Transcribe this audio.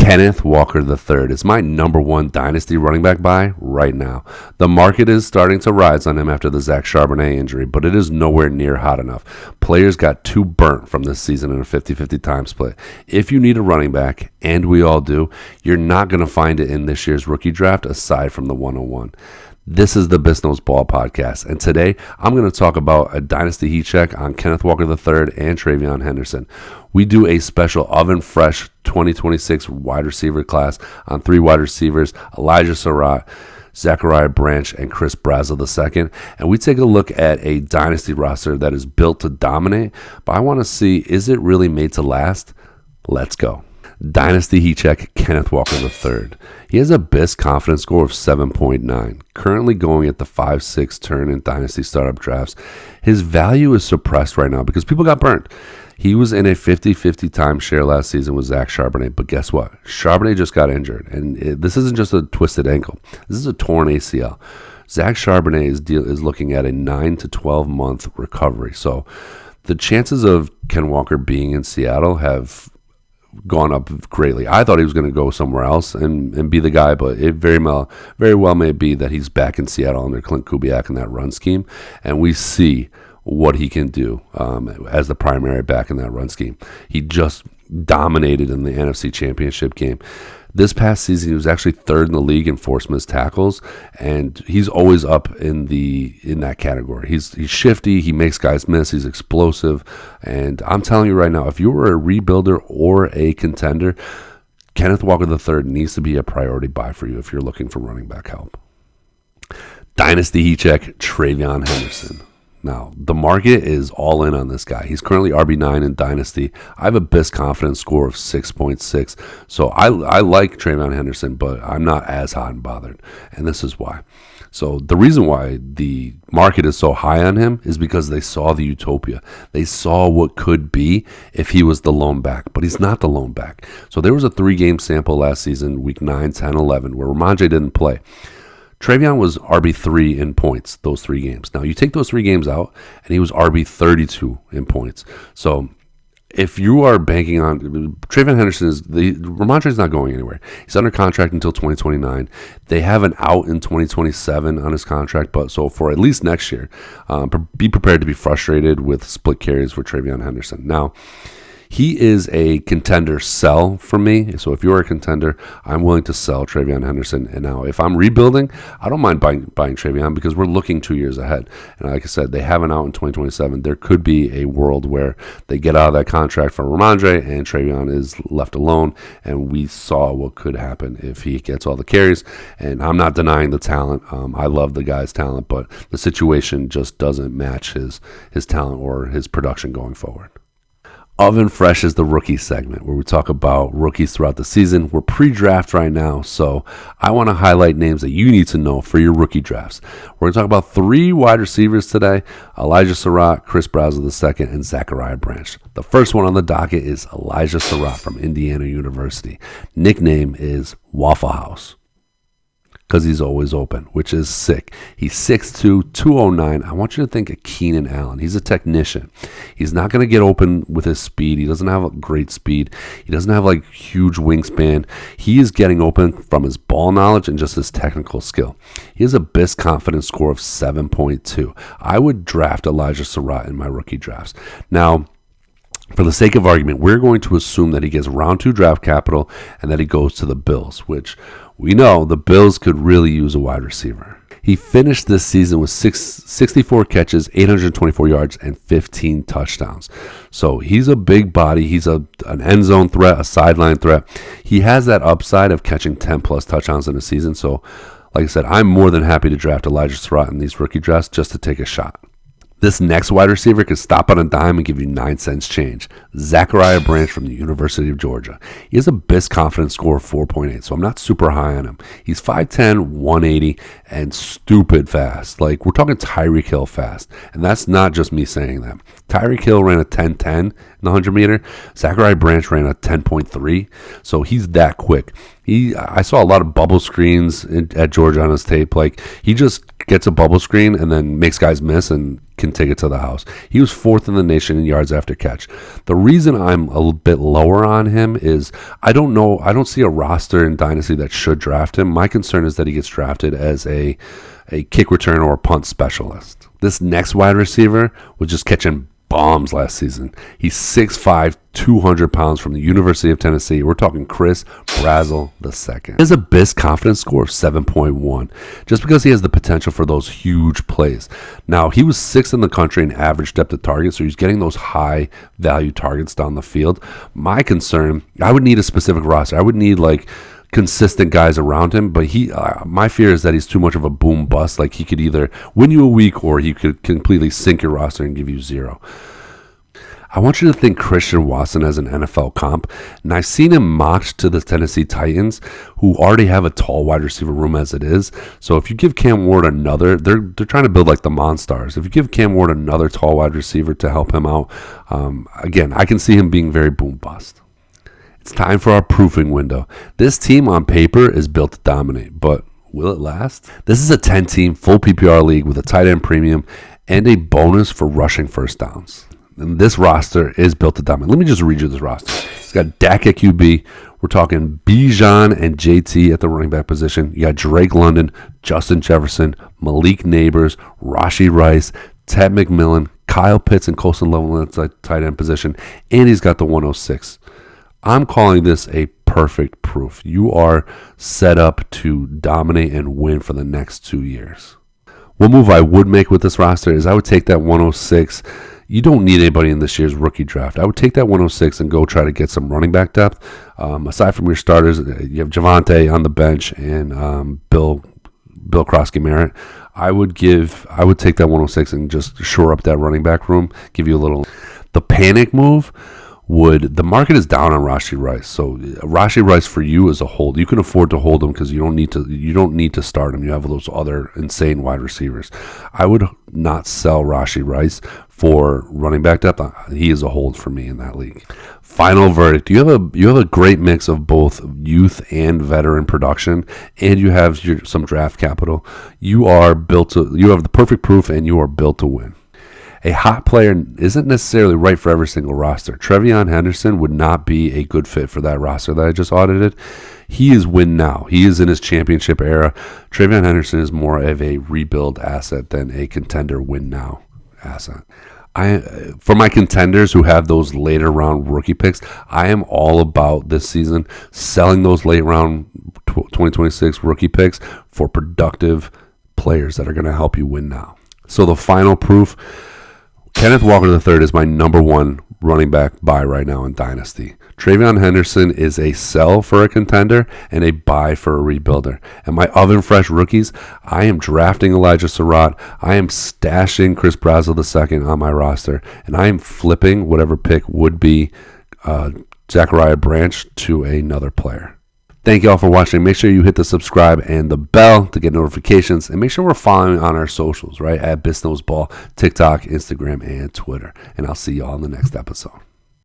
Kenneth Walker III is my number one dynasty running back buy right now. The market is starting to rise on him after the Zach Charbonnet injury, but it is nowhere near hot enough. Players got too burnt from this season in a 50-50 time split. If you need a running back, and we all do, you're not going to find it in this year's rookie draft aside from the 101. This is the Biss Knows Ball podcast, and today I'm going to talk about a Dynasty Heat Check on Kenneth Walker III and TreVeyon Henderson. We do a special oven fresh 2026 wide receiver class on 3 wide receivers, Elijah Surratt, Zachariah Branch, and Chris Brazel II, and we take a look at a dynasty roster that is built to dominate, but I want to see, is it really made to last? Let's go. Dynasty Heat Check, Kenneth Walker III. He has a Biss Confidence Score of 7.9, currently going at the 5-6 turn in Dynasty startup drafts. His value is suppressed right now because people got burnt. He was in a 50-50 timeshare last season with Zach Charbonnet, but guess what? Charbonnet just got injured, and this isn't just a twisted ankle. This is a torn ACL. Zach Charbonnet is looking at a 9 to 12 month recovery. So the chances of Ken Walker being in Seattle have gone up greatly. I thought he was going to go somewhere else and be the guy, but it very well may be that he's back in Seattle under Clint Kubiak in that run scheme, and we see what he can do as the primary back in that run scheme. He just dominated in the NFC Championship game. This past season, he was actually 3rd in the league in forced missed tackles, and he's always up in that category. He's shifty, he makes guys miss, he's explosive, and I'm telling you right now, if you were a rebuilder or a contender, Kenneth Walker III needs to be a priority buy for you if you're looking for running back help. Dynasty Heat Check, TreVeyon Henderson. Now, the market is all in on this guy. He's currently RB9 in Dynasty. I have a Biss Confidence Score of 6.6. So I like TreVeyon Henderson, but I'm not as hot and bothered. And this is why. So the reason why the market is so high on him is because they saw the utopia. They saw what could be if he was the lone back, but he's not the lone back. So there was a 3-game sample last season, week 9, 10, 11, where Ramondre didn't play. TreVeyon was RB3 in points those 3 games. Now, you take those 3 games out, and he was RB32 in points. So, if you are banking on TreVeyon Henderson, Ramondre is not going anywhere. He's under contract until 2029. They have an out in 2027 on his contract, but so for at least next year, be prepared to be frustrated with split carries for TreVeyon Henderson. Now, he is a contender sell for me. So if you're a contender, I'm willing to sell TreVeyon Henderson. And now if I'm rebuilding, I don't mind buying TreVeyon because we're looking 2 years ahead. And like I said, they have an out in 2027. There could be a world where they get out of that contract for Ramondre and TreVeyon is left alone. And we saw what could happen if he gets all the carries. And I'm not denying the talent. I love the guy's talent, but the situation just doesn't match his talent or his production going forward. Oven Fresh is the rookie segment where we talk about rookies throughout the season. We're pre-draft right now, so I want to highlight names that you need to know for your rookie drafts. We're going to talk about 3 wide receivers today, Elijah Surratt, Chris Brazel II, and Zachariah Branch. The first one on the docket is Elijah Surratt from Indiana University. Nickname is Waffle House, because he's always open, which is sick. He's 6'2", 209. I want you to think of Keenan Allen. He's a technician. He's not going to get open with his speed. He doesn't have a great speed. He doesn't have like huge wingspan. He is getting open from his ball knowledge and just his technical skill. He has a Biss Confidence Score of 7.2. I would draft Elijah Surratt in my rookie drafts. Now, for the sake of argument, we're going to assume that he gets round 2 draft capital and that he goes to the Bills, which we know the Bills could really use a wide receiver. He finished this season with 64 catches, 824 yards, and 15 touchdowns. So he's a big body. He's an end zone threat, a sideline threat. He has that upside of catching 10-plus touchdowns in a season. So, like I said, I'm more than happy to draft Elijah Surratt in these rookie drafts just to take a shot. This next wide receiver could stop on a dime and give you 9 cents change. Zachariah Branch from the University of Georgia. He has a Biss Confidence Score of 4.8, so I'm not super high on him. He's 5'10", 180, and stupid fast. Like, we're talking Tyreek Hill fast, and that's not just me saying that. Tyreek Hill ran a 10.10 in the 100-meter. Zachariah Branch ran a 10.3, so he's that quick. I saw a lot of bubble screens at Georgia on his tape. Like, he just gets a bubble screen and then makes guys miss and can take it to the house. He was 4th in the nation in yards after catch. The reason I'm a bit lower on him is I don't see a roster in Dynasty that should draft him. My concern is that he gets drafted as a kick return or a punt specialist. This next wide receiver was just catching bombs last season. He's 6'5", 200 pounds from the University of Tennessee. We're talking Chris Brazzell II. He has a Biss Confidence Score of 7.1, just because he has the potential for those huge plays. Now, he was 6th in the country in average depth of target, so he's getting those high value targets down the field. My concern, I would need a specific roster. I would need consistent guys around him, but my fear is that he's too much of a boom bust. Like, he could either win you a week or he could completely sink your roster and give you 0. I want you to think Christian Watson as an NFL comp, and I've seen him mocked to the Tennessee Titans, who already have a tall wide receiver room as it is. So if you give Cam Ward another, they're trying to build like the Monstars. If you give Cam Ward another tall wide receiver to help him out, again, I can see him being very boom bust. It's time for our proofing window. This team on paper is built to dominate, but will it last? This is a 10-team full PPR league with a tight end premium and a bonus for rushing first downs. And this roster is built to dominate. Let me just read you this roster. It's got Dak at QB. We're talking Bijan and JT at the running back position. You got Drake London, Justin Jefferson, Malik Neighbors, Rashee Rice, Ted McMillan, Kyle Pitts, and Colson Level at the tight end position. And he's got the 106. I'm calling this a perfect proof. You are set up to dominate and win for the next 2 years. One move I would make with this roster is I would take that 106. You don't need anybody in this year's rookie draft. I would take that 106 and go try to get some running back depth. Aside from your starters, you have Javonte on the bench and Bill Krosky Merritt. I would take that 106 and just shore up that running back room, give you a little. The panic move the market is down on Rashee Rice. So Rashee Rice for you is a hold. You can afford to hold him because you don't need to start him. You have those other insane wide receivers. I would not sell Rashee Rice for running back depth. He is a hold for me in that league. Final verdict. You have a great mix of both youth and veteran production, and you have some draft capital. You have the perfect proof, and you are built to win. A hot player isn't necessarily right for every single roster. TreVeyon Henderson would not be a good fit for that roster that I just audited. He is win now. He is in his championship era. TreVeyon Henderson is more of a rebuild asset than a contender win now asset. For my contenders who have those later round rookie picks, I am all about this season selling those late round 2026 rookie picks for productive players that are going to help you win now. So the final proof, Kenneth Walker III is my number 1 running back buy right now in Dynasty. TreVeyon Henderson is a sell for a contender and a buy for a rebuilder. And my oven fresh rookies, I am drafting Elijah Surratt. I am stashing Chris Brazzell II on my roster. And I am flipping whatever pick would be Zachariah Branch to another player. Thank you all for watching. Make sure you hit the subscribe and the bell to get notifications. And make sure we're following on our socials, right? At Biss Knows Ball, TikTok, Instagram, and Twitter. And I'll see you all in the next episode.